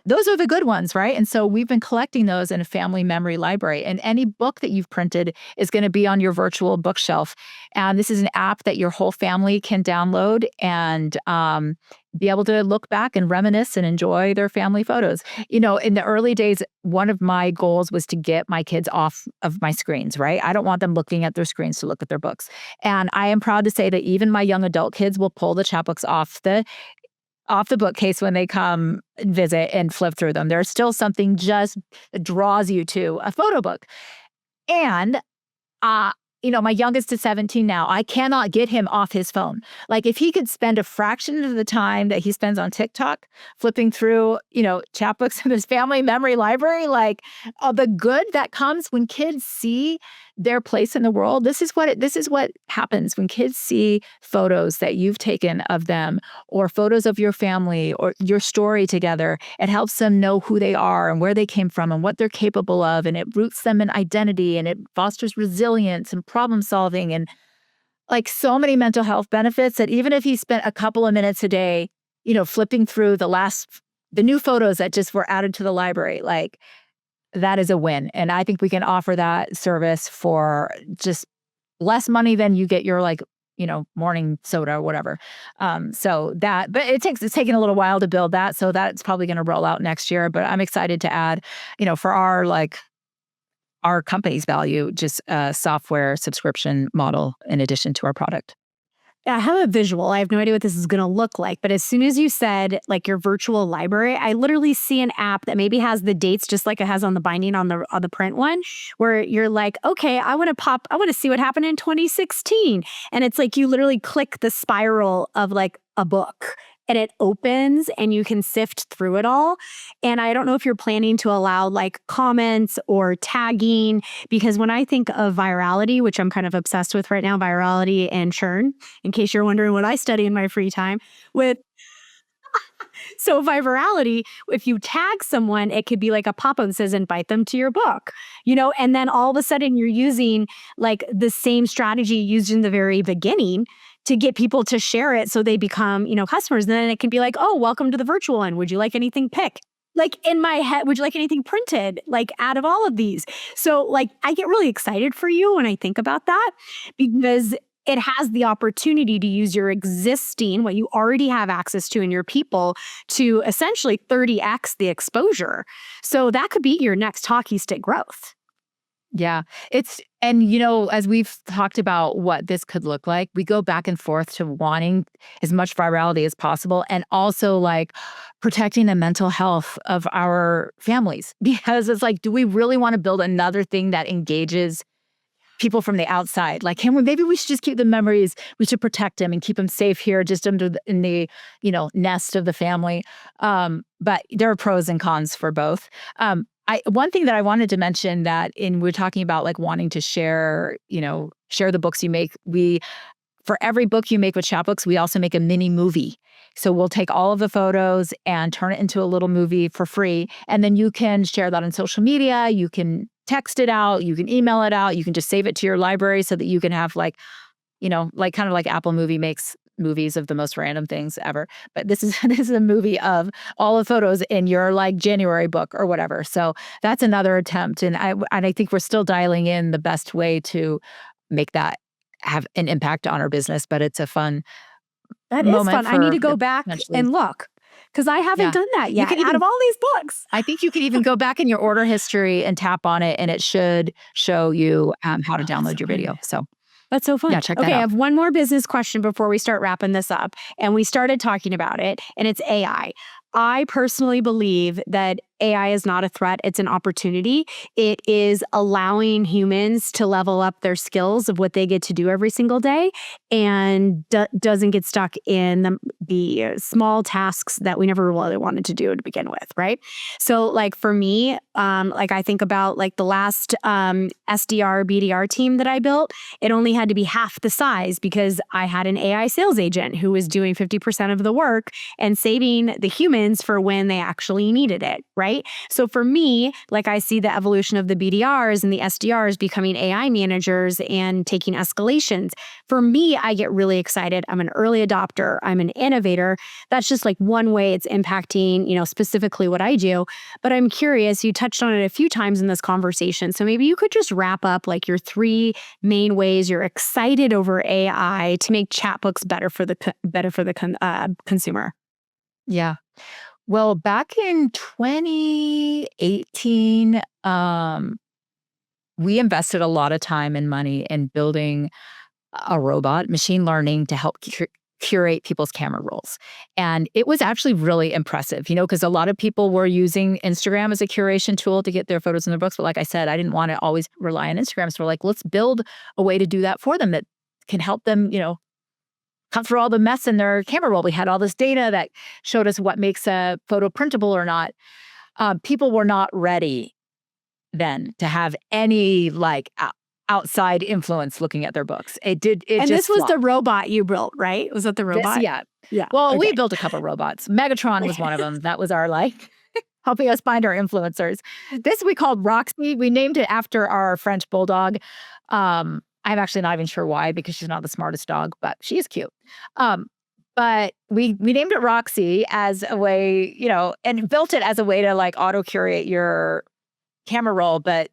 those are the good ones, right? And so we've been collecting those in a family memory library. And any book that you've printed is going to be on your virtual bookshelf. And this is an app that your whole family can download and be able to look back and reminisce and enjoy their family photos. In the early days, one of my goals was to get my kids off of my screens, right? I don't want them looking at their screens to look at their books. And I am proud to say that even my young adult kids will pull the Chatbooks off the bookcase when they come visit and flip through them. There's still something just that draws you to a photo book. And my youngest is 17 now. I cannot get him off his phone. Like if he could spend a fraction of the time that he spends on TikTok flipping through, chapbooks in his family memory library, like the good that comes when kids see their place in the world. This is what happens when kids see photos that you've taken of them or photos of your family or your story together. It helps them know who they are and where they came from and what they're capable of. And it roots them in identity and it fosters resilience and problem solving and like so many mental health benefits that even if he spent a couple of minutes a day, flipping through the new photos that just were added to the library, like that is a win. And I think we can offer that service for just less money than you get your morning soda or whatever. But it's taken a little while to build that. So that's probably going to roll out next year. But I'm excited to add, for our company's value, just a software subscription model in addition to our product. I have a visual. I have no idea what this is going to look like. But as soon as you said like your virtual library, I literally see an app that maybe has the dates just like it has on the binding on the print one, where you're like, okay, I want to see what happened in 2016. And it's like you literally click the spiral of like a book and it opens and you can sift through it all. And I don't know if you're planning to allow like comments or tagging, because when I think of virality, which I'm kind of obsessed with right now, virality and churn, in case you're wondering what I study in my free time so by virality, if you tag someone, it could be like a pop-up that says invite them to your book, and then all of a sudden you're using like the same strategy used in the very beginning to get people to share it so they become, customers. And then it can be like, oh, welcome to the virtual one. Would you like anything pick? Like in my head, would you like anything printed? Like out of all of these. So like I get really excited for you when I think about that because it has the opportunity to use your existing, what you already have access to in your people to essentially 30x the exposure. So that could be your next hockey stick growth. Yeah. As we've talked about what this could look like, we go back and forth to wanting as much virality as possible and also like protecting the mental health of our families. Because it's like, do we really want to build another thing that engages people from the outside? Like, maybe we should just keep the memories. We should protect them and keep them safe here, just in the nest of the family. But there are pros and cons for both. One thing that I wanted to mention that we're talking about like wanting to share the books you make. For every book you make with Chatbooks, we also make a mini movie. So we'll take all of the photos and turn it into a little movie for free. And then you can share that on social media. You can text it out. You can email it out. You can just save it to your library so that you can have like kind of like Apple Movie makes movies of the most random things ever. But this is a movie of all the photos in your like January book or whatever. So that's another attempt. And I think we're still dialing in the best way to make that have an impact on our business. But it's a fun That is moment fun. I need to go back and look because I haven't done that yet out of all these books. I think you can even go back in your order history and tap on it and it should show you how to download your video. So that's so fun. Yeah, check that out. I have one more business question before we start wrapping this up. And we started talking about it, and it's AI. I personally believe that AI is not a threat. It's an opportunity. It is allowing humans to level up their skills of what they get to do every single day and doesn't get stuck in the small tasks that we never really wanted to do to begin with, right? So like for me, like I think about like the last SDR, BDR team that I built, it only had to be half the size because I had an AI sales agent who was doing 50% of the work and saving the humans for when they actually needed it, right? So for me, like I see the evolution of the BDRs and the SDRs becoming AI managers and taking escalations. For me, I get really excited. I'm an early adopter. I'm an innovator. That's just like one way it's impacting, specifically what I do. But I'm curious, you touched on it a few times in this conversation. So maybe you could just wrap up like your 3 main ways you're excited over AI to make Chatbooks better for the consumer. Yeah. Well, back in 2018, we invested a lot of time and money in building a robot, machine learning, to help curate people's camera rolls. And it was actually really impressive, because a lot of people were using Instagram as a curation tool to get their photos in their books. But like I said, I didn't want to always rely on Instagram. So we're like, let's build a way to do that for them that can help them, cut through all the mess in their camera roll. We had all this data that showed us what makes a photo printable or not. People were not ready then to have any outside influence looking at their books. And this was the robot you built, right? Was that the robot? Yeah. Yeah. Well, we built a couple robots. Megatron was one of them. That was our helping us find our influencers. This we called Roxy. We named it after our French bulldog. I'm actually not even sure why, because she's not the smartest dog, but she is cute. But we named it Roxy as a way, and built it as a way to auto curate your camera roll, but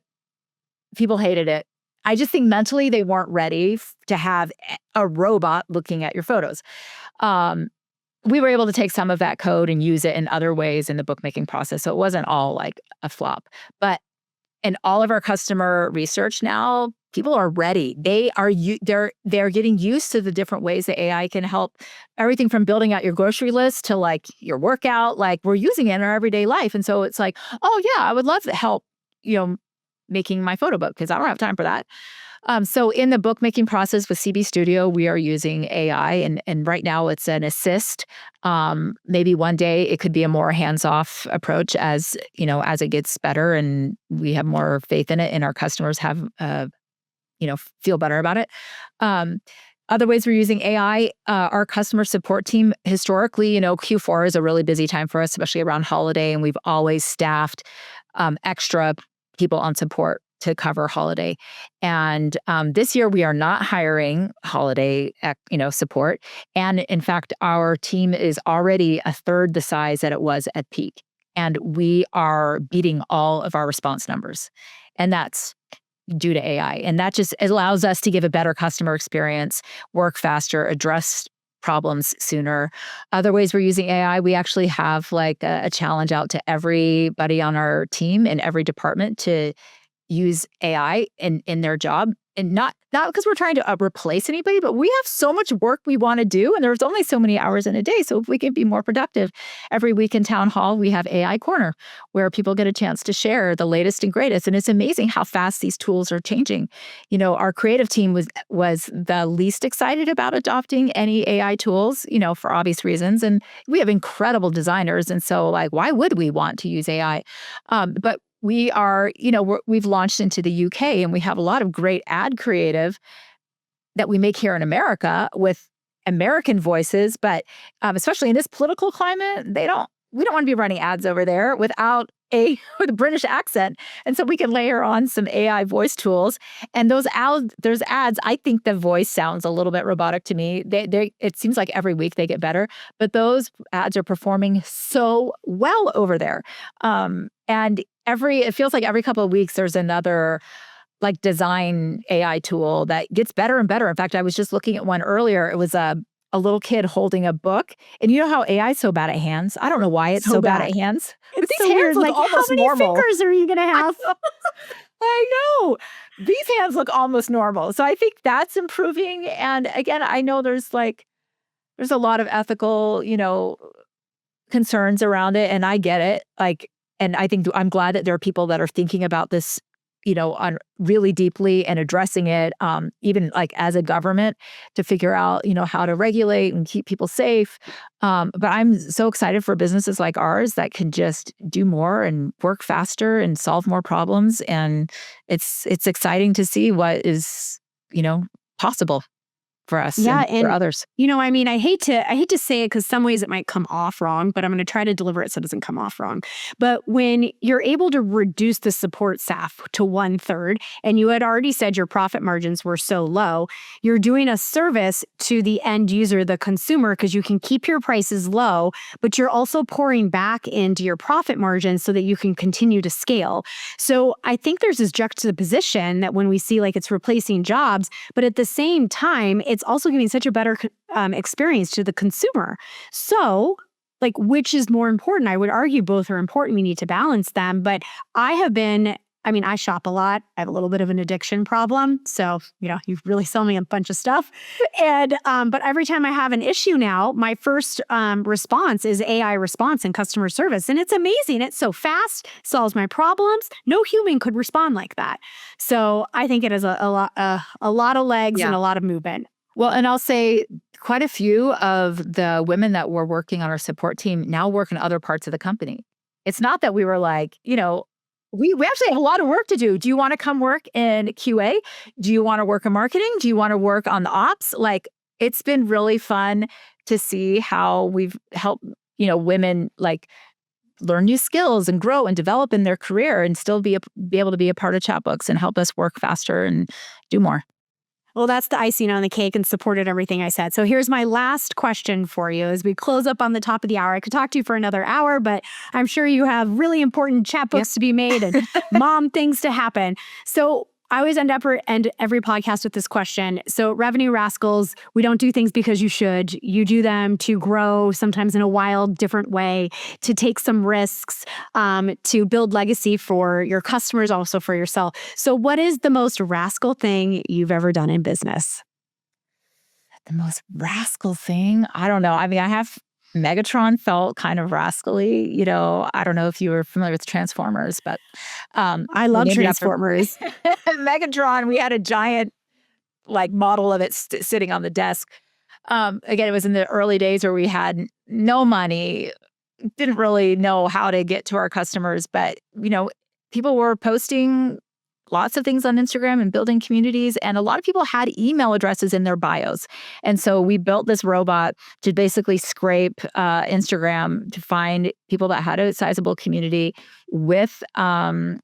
people hated it. I just think mentally they weren't ready to have a robot looking at your photos. We were able to take some of that code and use it in other ways in the bookmaking process. So it wasn't all a flop. But in all of our customer research now, people are ready. They're getting used to the different ways that AI can help everything from building out your grocery list to your workout. We're using it in our everyday life. And so it's oh yeah, I would love to help, making my photo book because I don't have time for that. So in the bookmaking process with CB Studio, we are using AI, and right now it's an assist. Maybe one day it could be a more hands-off approach as it gets better and we have more faith in it and our customers have, feel better about it. Other ways we're using AI, our customer support team, historically, Q4 is a really busy time for us, especially around holiday, and we've always staffed extra people on support to cover holiday. And this year we are not hiring holiday, support. And in fact, our team is already a third the size that it was at peak. And we are beating all of our response numbers. And that's due to AI. And that just allows us to give a better customer experience, work faster, address problems sooner. Other ways we're using AI, we actually have a challenge out to everybody on our team in every department to use AI in their job. And not because we're trying to replace anybody, but we have so much work we want to do, and there's only so many hours in a day. So if we can be more productive, every week in Town Hall, we have AI Corner, where people get a chance to share the latest and greatest. And it's amazing how fast these tools are changing. Our creative team was the least excited about adopting any AI tools, for obvious reasons. And we have incredible designers. And so why would we want to use AI? But we are, we've launched into the UK and we have a lot of great ad creative that we make here in America with American voices. But especially in this political climate, we don't want to be running ads over there with a British accent. And so we can layer on some AI voice tools. And those ads, I think the voice sounds a little bit robotic to me. It seems like every week they get better, but those ads are performing so well over there. And it feels like every couple of weeks there's another design AI tool that gets better and better. In fact, I was just looking at one earlier. It was a little kid holding a book. And you know how AI is so bad at hands? I don't know why it's so bad at hands. It's these so hands weird. look almost how many normal. fingers are you going to have? I know. These hands look almost normal. So I think that's improving. And again, I know there's a lot of ethical, concerns around it. And I get it. And I think I'm glad that there are people that are thinking about this, on really deeply and addressing it, even as a government to figure out, how to regulate and keep people safe. But I'm so excited for businesses like ours that can just do more and work faster and solve more problems. And it's exciting to see what is, possible for us and for others. I hate to say it because some ways it might come off wrong, but I'm going to try to deliver it so it doesn't come off wrong. But when you're able to reduce the support staff to 1/3, and you had already said your profit margins were so low, you're doing a service to the end user, the consumer, because you can keep your prices low, but you're also pouring back into your profit margins so that you can continue to scale. So I think there's this juxtaposition that when we see it's replacing jobs, but at the same time, it's also giving such a better experience to the consumer. So, which is more important? I would argue both are important. We need to balance them. But I have been I mean, I shop a lot. I have a little bit of an addiction problem. So, you really sell me a bunch of stuff. And, but every time I have an issue now, my first response is AI response and customer service. And it's amazing. It's so fast, solves my problems. No human could respond like that. So I think it has a lot of legs and a lot of movement. Well, and I'll say quite a few of the women that were working on our support team now work in other parts of the company. It's not that we were like, we actually have a lot of work to do. Do you want to come work in QA? Do you want to work in marketing? Do you want to work on the ops? Like, it's been really fun to see how we've helped, women like learn new skills and grow and develop in their career and still be able to be a part of Chatbooks and help us work faster and do more. Well, that's the icing on the cake and supported everything I said. So here's my last question for you as we close up on the top of the hour. I could talk to you for another hour, but I'm sure you have really important Chatbooks to be made and mom things to happen. So I always end every podcast with this question. So Revenue Rascals, we don't do things because you should. You do them to grow, sometimes in a wild, different way, to take some risks, to build legacy for your customers, also for yourself. So what is the most rascal thing you've ever done in business? The most rascal thing? I don't know. I mean, Megatron felt kind of rascally. I don't know if you were familiar with Transformers, but I love Transformers. Megatron, we had a giant model of it sitting on the desk. Again, it was in the early days where we had no money, didn't really know how to get to our customers, but people were posting lots of things on Instagram and building communities. And a lot of people had email addresses in their bios. And so we built this robot to basically scrape Instagram to find people that had a sizable community with an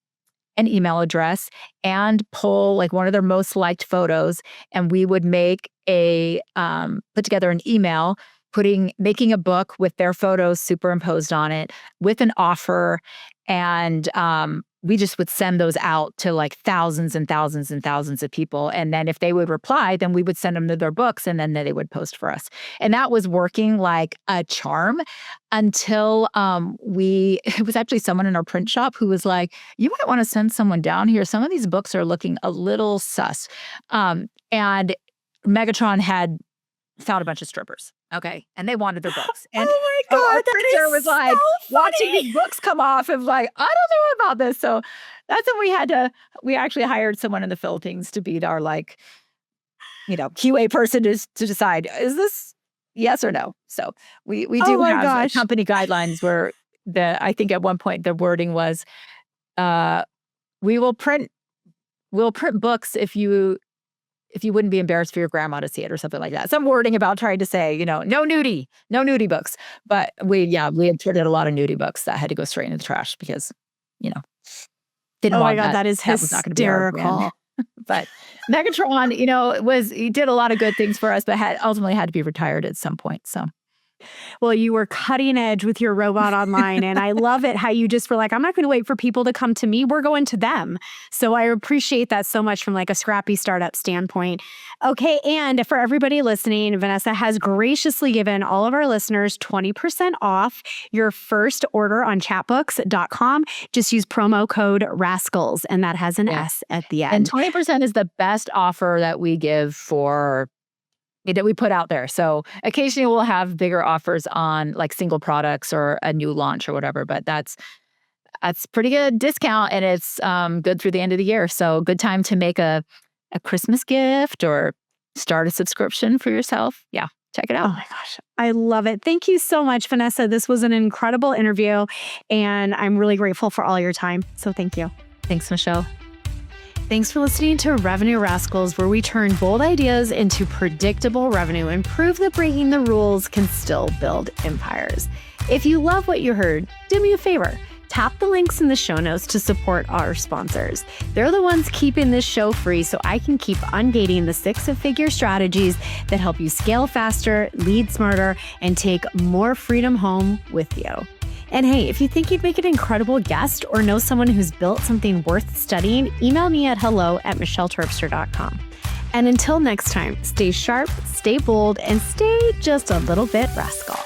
email address and pull one of their most liked photos. And we would make put together an email, making a book with their photos superimposed on it with an offer. And we just would send those out to thousands and thousands and thousands of people. And then if they would reply, then we would send them to their books and then they would post for us. And that was working like a charm until it was actually someone in our print shop who was like, you might want to send someone down here. Some of these books are looking a little sus. And Megatron had found a bunch of strippers. Okay. And they wanted their books. And oh my God, our printer was so watching these books come off and I don't know about this. So that's when we actually hired someone in the Philippines to be our QA person to decide, is this yes or no? So we do have company guidelines where I think at one point the wording was, we'll print books if you wouldn't be embarrassed for your grandma to see it or something like that. Some wording about trying to say, no nudie books. But we had printed a lot of nudie books that had to go straight into the trash because, didn't want that. Oh my God, that is hysterical. But Megatron, he did a lot of good things for us, but ultimately had to be retired at some point. So. Well, you were cutting edge with your robot online. And I love it how you just were like, I'm not going to wait for people to come to me. We're going to them. So I appreciate that so much from a scrappy startup standpoint. Okay. And for everybody listening, Vanessa has graciously given all of our listeners 20% off your first order on chatbooks.com. Just use promo code RASCALS. And that has an S at the end. And 20% is the best offer that we give that we put out there. So occasionally we'll have bigger offers on single products or a new launch or whatever, but that's pretty good discount and it's good through the end of the year. So good time to make a Christmas gift or start a subscription for yourself. Yeah, check it out. Oh my gosh, I love it. Thank you so much, Vanessa. This was an incredible interview and I'm really grateful for all your time. So thank you. Thanks, Michelle. Thanks for listening to Revenue Rascals, where we turn bold ideas into predictable revenue and prove that breaking the rules can still build empires. If you love what you heard, do me a favor. Tap the links in the show notes to support our sponsors. They're the ones keeping this show free so I can keep ungating the six-figure strategies that help you scale faster, lead smarter, and take more freedom home with you. And hey, if you think you'd make an incredible guest or know someone who's built something worth studying, email me at hello@michelleterpstra.com. And until next time, stay sharp, stay bold, and stay just a little bit rascal.